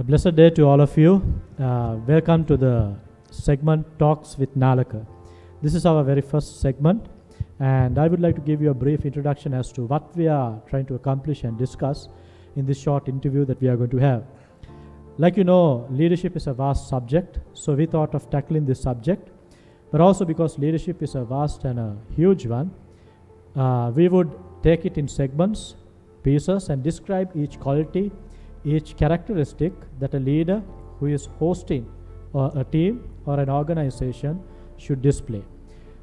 A blessed day to all of you. Welcome to the segment Talks with Nalaka. This is our very first segment, and I would like to give you a brief introduction as to what we are trying to accomplish and discuss in this short interview that we are going to have. Like you know, leadership is a vast subject, so we thought of tackling this subject, but also because leadership is a vast and a huge one, we would take it in segments, pieces, and describe each quality, each characteristic that a leader who is hosting a team or an organization should display.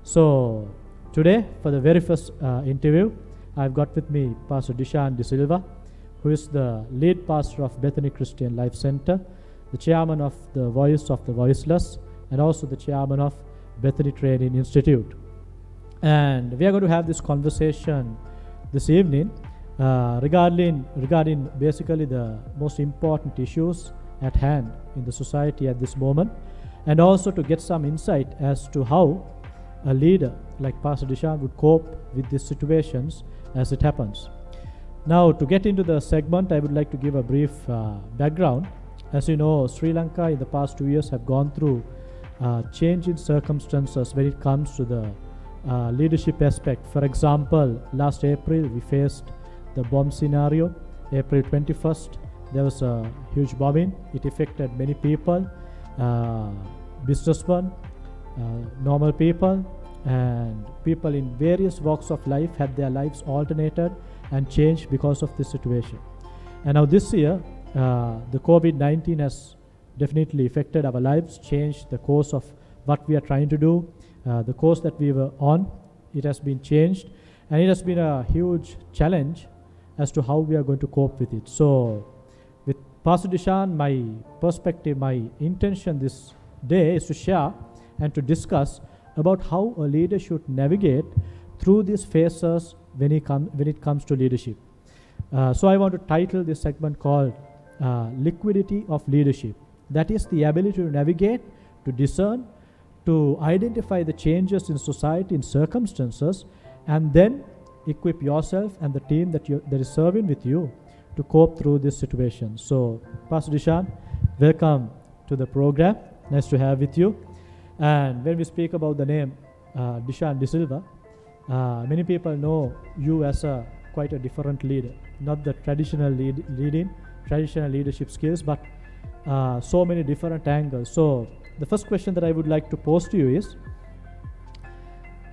So today, for the very first interview, I've got with me Pastor Dishan De Silva, who is the lead pastor of Bethany Christian Life Center, the chairman of the Voice of the Voiceless, and also the chairman of Bethany Training Institute. And we are going to have this conversation this evening regarding basically the most important issues at hand in the society at this moment, and also to get some insight as to how a leader like Pastor Dishan would cope with these situations as it happens. Now, to get into the segment, I would like to give a brief background. As you know, Sri Lanka in the past 2 years have gone through change in circumstances when it comes to the leadership aspect. For example, last April we faced the bomb scenario. April 21st, there was a huge bombing. It affected many people, businessmen, normal people, and people in various walks of life had their lives alternated and changed because of this situation. And now this year, the COVID-19 has definitely affected our lives, changed the course of what we are trying to do, the course that we were on. It has been changed, and it has been a huge challenge as to how we are going to cope with it. So with Pastor Dishan, my perspective, my intention this day is to share and to discuss about how a leader should navigate through these phases when it comes to leadership. So I want to title this segment called Liquidity of Leadership. That is the ability to navigate, to discern, to identify the changes in society, in circumstances, and then equip yourself and the team that is serving with you to cope through this situation. So, Pastor Dishan, welcome to the program. Nice to have with you. And when we speak about the name Dishan De Silva, many people know you as quite a different leader, not the traditional traditional leadership skills, but so many different angles. So, the first question that I would like to pose to you is,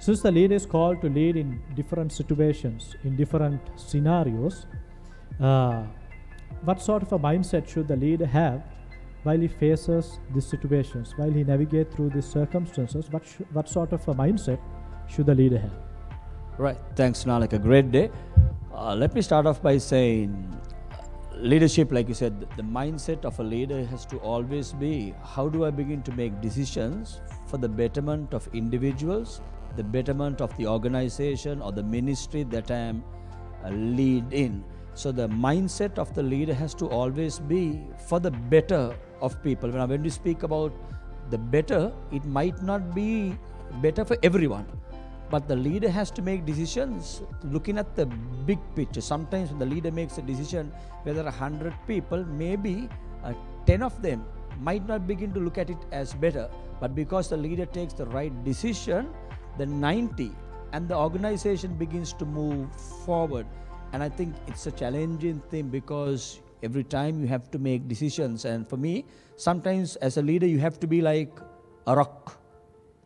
since the leader is called to lead in different situations, in different scenarios, what sort of a mindset should the leader have while he faces these situations, while he navigates through these circumstances? What sort of a mindset should the leader have? Right. Thanks, Nalaka. Great day. Let me start off by saying leadership, like you said, the mindset of a leader has to always be, how do I begin to make decisions for the betterment of individuals, the betterment of the organization or the ministry that I am lead in. So the mindset of the leader has to always be for the better of people. When we speak about the better, it might not be better for everyone, but the leader has to make decisions looking at the big picture. Sometimes when the leader makes a decision, whether 100 people, maybe 10 of them might not begin to look at it as better, but because the leader takes the right decision, the 90 and the organization begins to move forward. And I think it's a challenging thing because every time you have to make decisions, and for me, sometimes as a leader you have to be like a rock,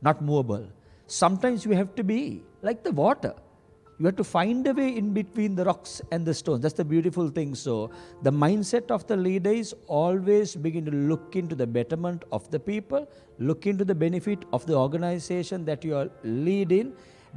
not movable. Sometimes you have to be like the water. You have to find a way in between the rocks and the stones. That's the beautiful thing. So the mindset of the leader is always begin to look into the betterment of the people, look into the benefit of the organization that you are leading,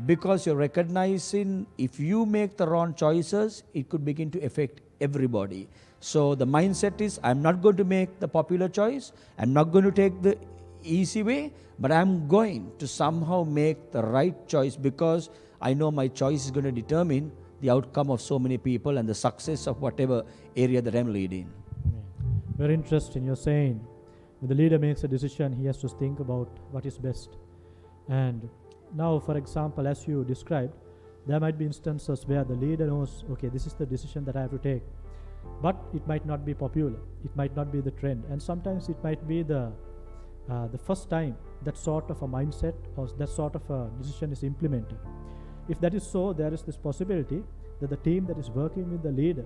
because you're recognizing if you make the wrong choices, it could begin to affect everybody. So the mindset is, I'm not going to make the popular choice, I'm not going to take the easy way, but I'm going to somehow make the right choice because I know my choice is going to determine the outcome of so many people and the success of whatever area that I'm leading. Very interesting. You're saying when the leader makes a decision, he has to think about what is best. And now, for example, as you described, there might be instances where the leader knows, okay, this is the decision that I have to take. but it might not be popular, it might not be the trend, and sometimes it might be the first time that sort of a mindset or that sort of a decision is implemented. If that is so, there is this possibility that the team that is working with the leader,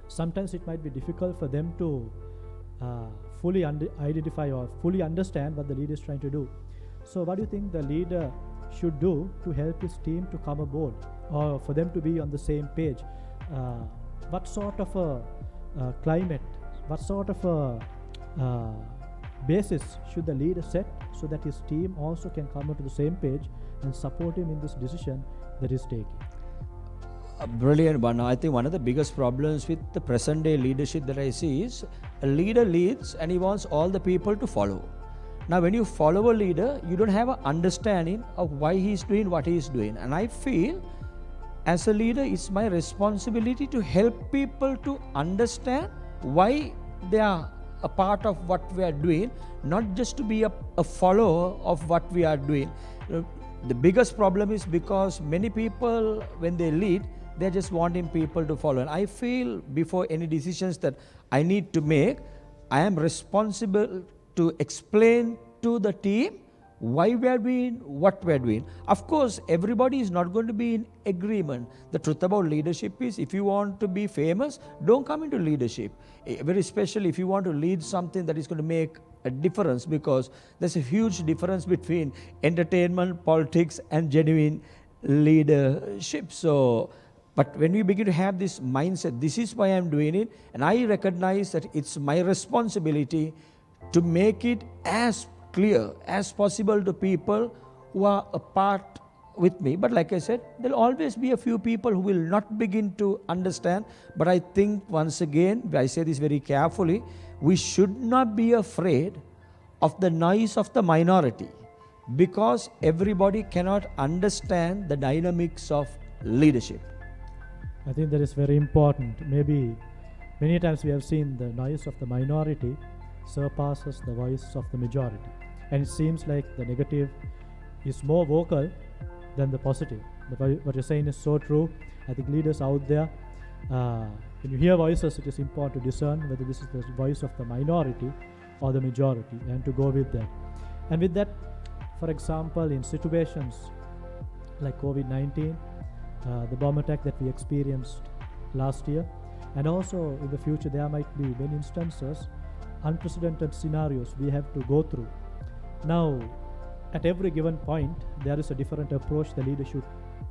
sometimes it might be difficult for them to fully identify or fully understand what the leader is trying to do. So what do you think the leader should do to help his team to come aboard, or for them to be on the same page? What sort of a climate, what sort of a basis should the leader set so that his team also can come onto the same page and support him in this decision that he's taking? A brilliant one. I think one of the biggest problems with the present day leadership that I see is a leader leads and he wants all the people to follow. Now, when you follow a leader, you don't have an understanding of why he's doing what he's doing. And I feel as a leader, it's my responsibility to help people to understand why they are a part of what we are doing, not just to be a follower of what we are doing. The biggest problem is because many people, when they lead, they're just wanting people to follow. And I feel before any decisions that I need to make, I am responsible to explain to the team why we are doing what we are doing. Of course, everybody is not going to be in agreement. The truth about leadership is, if you want to be famous, don't come into leadership. Very especially if you want to lead something that is going to make a difference, because there's a huge difference between entertainment, politics, and genuine leadership. So, but when we begin to have this mindset, this is why I'm doing it, and I recognize that it's my responsibility to make it as clear as possible to people who are a part with me. But like I said, there'll always be a few people who will not begin to understand. But I think, once again, I say this very carefully, we should not be afraid of the noise of the minority, because everybody cannot understand the dynamics of leadership. I think that is very important. Maybe many times we have seen the noise of the minority surpasses the voice of the majority, and it seems like the negative is more vocal than the positive. But what you're saying is so true. I think leaders out there, when you hear voices, it is important to discern whether this is the voice of the minority or the majority, and to go with that. And with that, for example, in situations like COVID-19, the bomb attack that we experienced last year, and also in the future, there might be many instances, unprecedented scenarios we have to go through. Now, at every given point, there is a different approach the leader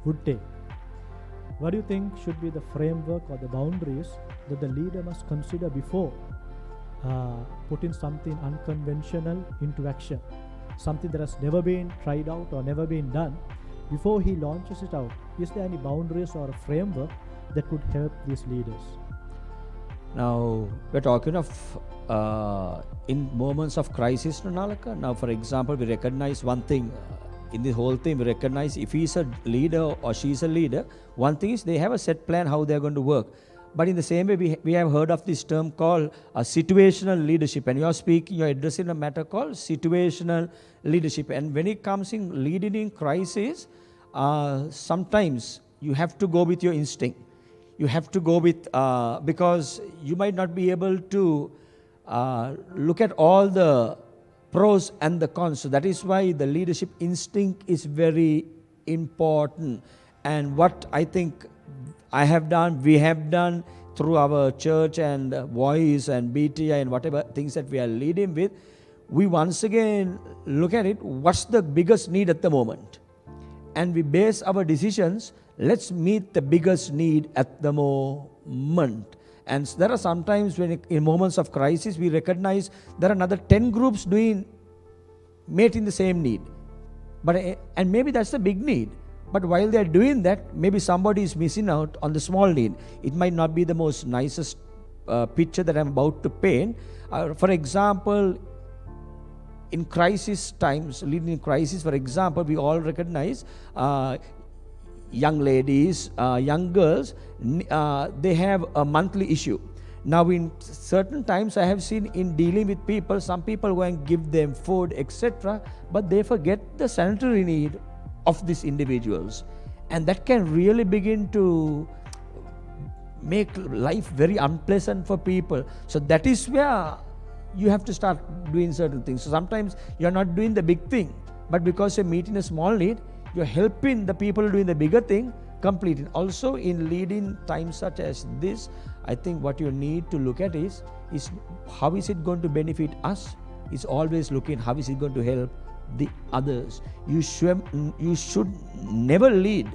would take. What do you think should be the framework or the boundaries that the leader must consider before putting something unconventional into action, something that has never been tried out or never been done? Before he launches it out, is there any boundaries or a framework that could help these leaders? Now, we're talking of in moments of crisis, Nalaka. Now, for example, we recognize one thing in the whole thing. We recognize if he's a leader or she's a leader, one thing is they have a set plan how they're going to work. But in the same way, we have heard of this term called situational leadership, and you're addressing a matter called situational leadership. And when it comes in leading in crisis, sometimes you have to go with your instinct. You have to go with, because you might not be able to look at all the pros and the cons. So that is why the leadership instinct is very important. And what I think we have done through our church and voice and BTI and whatever things that we are leading with, we once again look at it, what's the biggest need at the moment? And we base our decisions, let's meet the biggest need at the moment. And there are sometimes when in moments of crisis, we recognize there are another 10 groups meeting the same need. And maybe that's the big need. But while they're doing that, maybe somebody is missing out on the small need. It might not be the most nicest picture that I'm about to paint. For example, in crisis times, leading in crisis, for example, we all recognize young ladies, young girls, they have a monthly issue. Now, in certain times, I have seen in dealing with people, some people go and give them food, etc., but they forget the sanitary need of these individuals. And that can really begin to make life very unpleasant for people. So that is where you have to start doing certain things. So sometimes you're not doing the big thing, but because you're meeting a small need, you're helping the people doing the bigger thing complete it. Also in leading times such as this, I think what you need to look at is how is it going to benefit us? It's always looking how is it going to help the others. You should never lead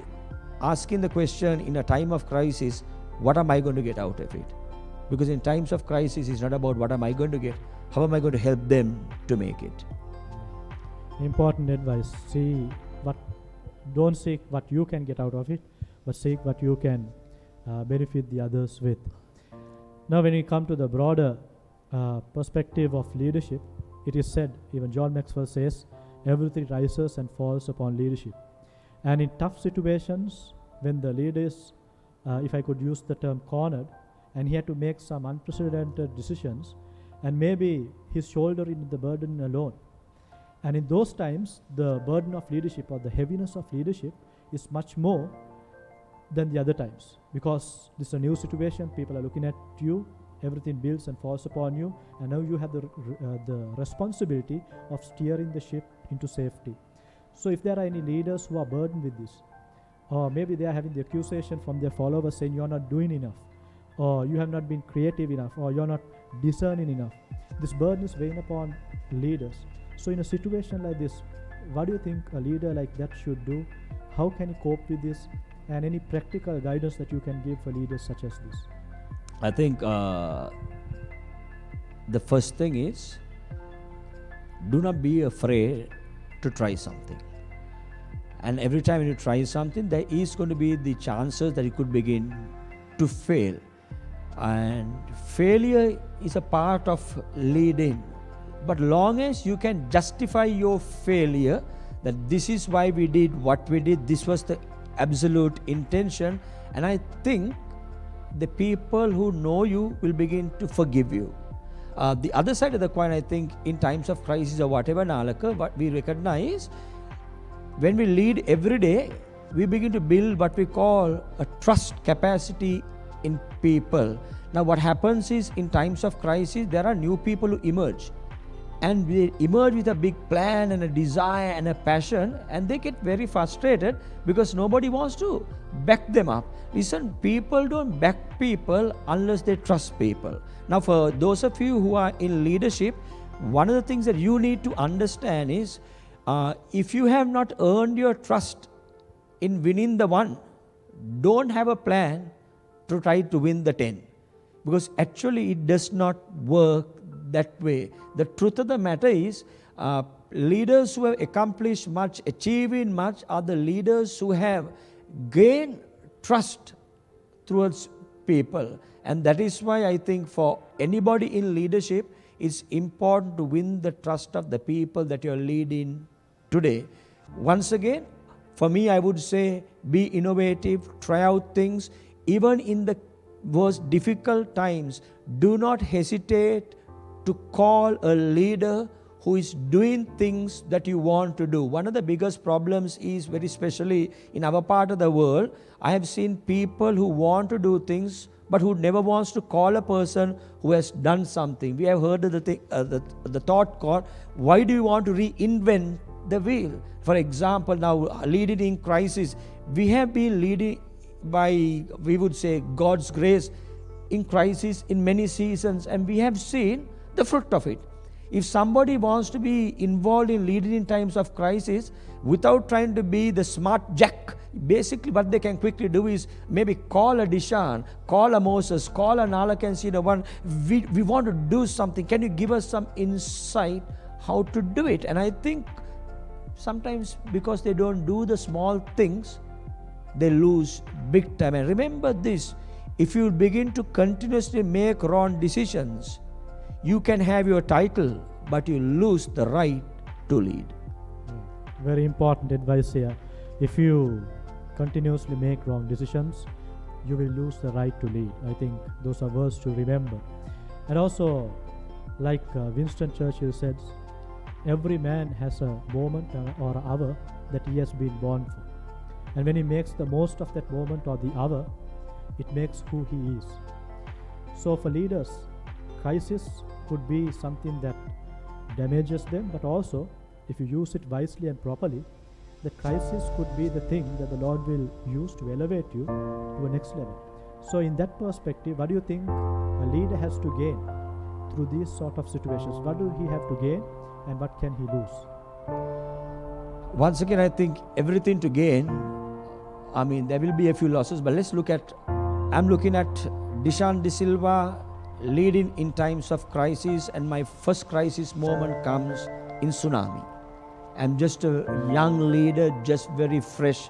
asking the question in a time of crisis, what am I going to get out of it? Because in times of crisis, it's not about what am I going to get, how am I going to help them to make it. Important advice. Don't seek what you can get out of it, but seek what you can benefit the others with. Now when we come to the broader perspective of leadership, it is said, even John Maxwell says, everything rises and falls upon leadership. And in tough situations, when the leader is, if I could use the term, cornered, and he had to make some unprecedented decisions, and maybe he's shouldering the burden alone. And in those times, the burden of leadership or the heaviness of leadership is much more than the other times, because this is a new situation, people are looking at you, everything builds and falls upon you, and now you have the responsibility of steering the ship into safety. So if there are any leaders who are burdened with this, or maybe they are having the accusation from their followers saying you're not doing enough, or you have not been creative enough, or you're not discerning enough, this burden is weighing upon leaders. So in a situation like this, what do you think a leader like that should do? How can he cope with this? And any practical guidance that you can give for leaders such as this? I think the first thing is, do not be afraid to try something. And every time you try something, there is going to be the chances that it could begin to fail. And failure is a part of leading. But long as you can justify your failure, that this is why we did what we did, this was the absolute intention, and I think the people who know you will begin to forgive you. The other side of the coin, I think, in times of crisis or whatever, Nalaka, what we recognize, when we lead every day, we begin to build what we call a trust capacity in people. Now what happens is, in times of crisis, there are new people who emerge. And they emerge with a big plan and a desire and a passion, and they get very frustrated because nobody wants to back them up. Listen, people don't back people unless they trust people. Now for those of you who are in leadership, one of the things that you need to understand is, if you have not earned your trust in winning the one, don't have a plan to try to win the 10. Because actually it does not work that way. The truth of the matter is, leaders who have accomplished much, achieving much, are the leaders who have gained trust towards people. And that is why I think for anybody in leadership, it's important to win the trust of the people that you're leading today. Once again, for me, I would say, be innovative, try out things. Even in the most difficult times, do not hesitate to call a leader who is doing things that you want to do. One of the biggest problems is, very especially in our part of the world, I have seen people who want to do things but who never wants to call a person who has done something. We have heard of the thought called, why do you want to reinvent the wheel? For example, now leading in crisis, we have been leading by, we would say, God's grace in crisis in many seasons, and we have seen the fruit of it. If somebody wants to be involved in leading in times of crisis without trying to be the smart jack, basically what they can quickly do is maybe call a Dishan, call a Moses, call a Nalaka and say, we want to do something. Can you give us some insight how to do it? And I think sometimes because they don't do the small things, they lose big time. And remember this, if you begin to continuously make wrong decisions, you can have your title, but you lose the right to lead. Very important advice here. If you continuously make wrong decisions, you will lose the right to lead. I think those are words to remember. And also, like Winston Churchill said, every man has a moment or an hour that he has been born for. And when he makes the most of that moment or the hour, it makes who he is. So for leaders, crisis could be something that damages them, but also if you use it wisely and properly, the crisis could be the thing that the Lord will use to elevate you to a next level. So in that perspective, what do you think a leader has to gain through these sort of situations? What do he have to gain and what can he lose? Once again, I think everything to gain. I mean, there will be a few losses, but let's look at, I'm looking at Dishan De Silva leading in times of crisis, and my first crisis moment comes in tsunami. I'm just a young leader, just very fresh,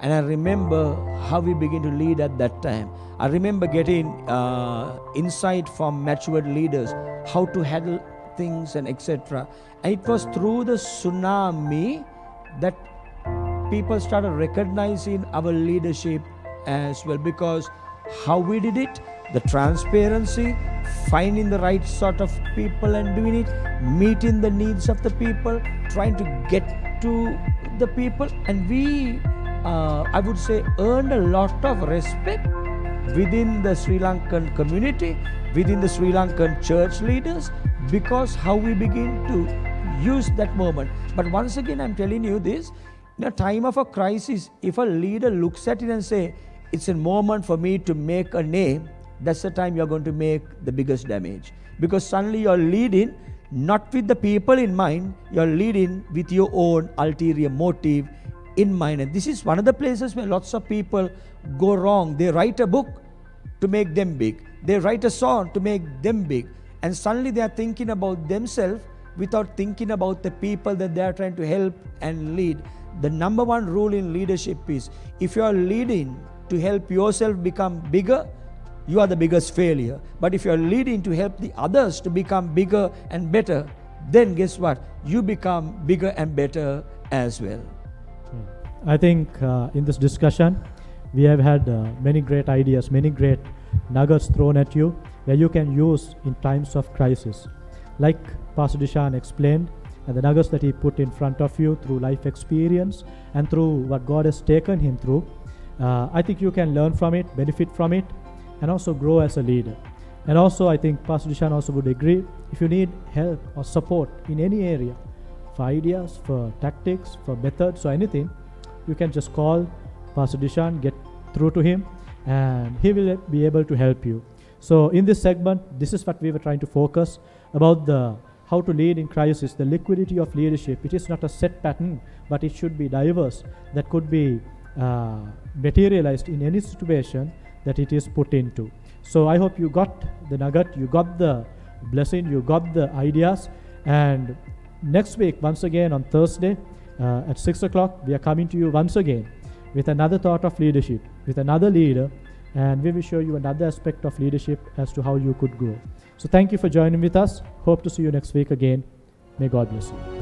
and I remember how we began to lead at that time. I remember getting insight from matured leaders, how to handle things and etc. And it was through the tsunami that people started recognizing our leadership as well, because how we did it, the transparency, finding the right sort of people and doing it, meeting the needs of the people, trying to get to the people, and we I would say earned a lot of respect within the Sri Lankan community, within the Sri Lankan church leaders, because how we begin to use that moment. But once again, I'm telling you this, in a time of a crisis, if a leader looks at it and say, it's a moment for me to make a name, that's the time you're going to make the biggest damage. Because suddenly you're leading not with the people in mind, you're leading with your own ulterior motive in mind. And this is one of the places where lots of people go wrong. They write a book to make them big. They write a song to make them big. And suddenly they are thinking about themselves without thinking about the people that they are trying to help and lead. The number one rule in leadership is, if you are leading to help yourself become bigger, you are the biggest failure. But if you are leading to help the others to become bigger and better, then guess what? You become bigger and better as well. I think in this discussion, we have had many great ideas, many great nuggets thrown at you where you can use in times of crisis. Like Pastor Dishan explained, and the nuggets that he put in front of you through life experience and through what God has taken him through, I think you can learn from it, benefit from it, and also grow as a leader. And also, I think Pastor Dishan also would agree, if you need help or support in any area, for ideas, for tactics, for methods or anything, you can just call Pastor Dishan, get through to him, and he will be able to help you. So in this segment, this is what we were trying to focus about, the how to lead in crisis, the liquidity of leadership. It is not a set pattern, but it should be diverse, that could be materialized in any situation that it is put into. So I hope you got the nugget, you got the blessing, you got the ideas. And next week, once again on Thursday at 6 o'clock, we are coming to you once again with another thought of leadership, with another leader, and we will show you another aspect of leadership as to how you could grow. So thank you for joining with us. Hope to see you next week again. May God bless you.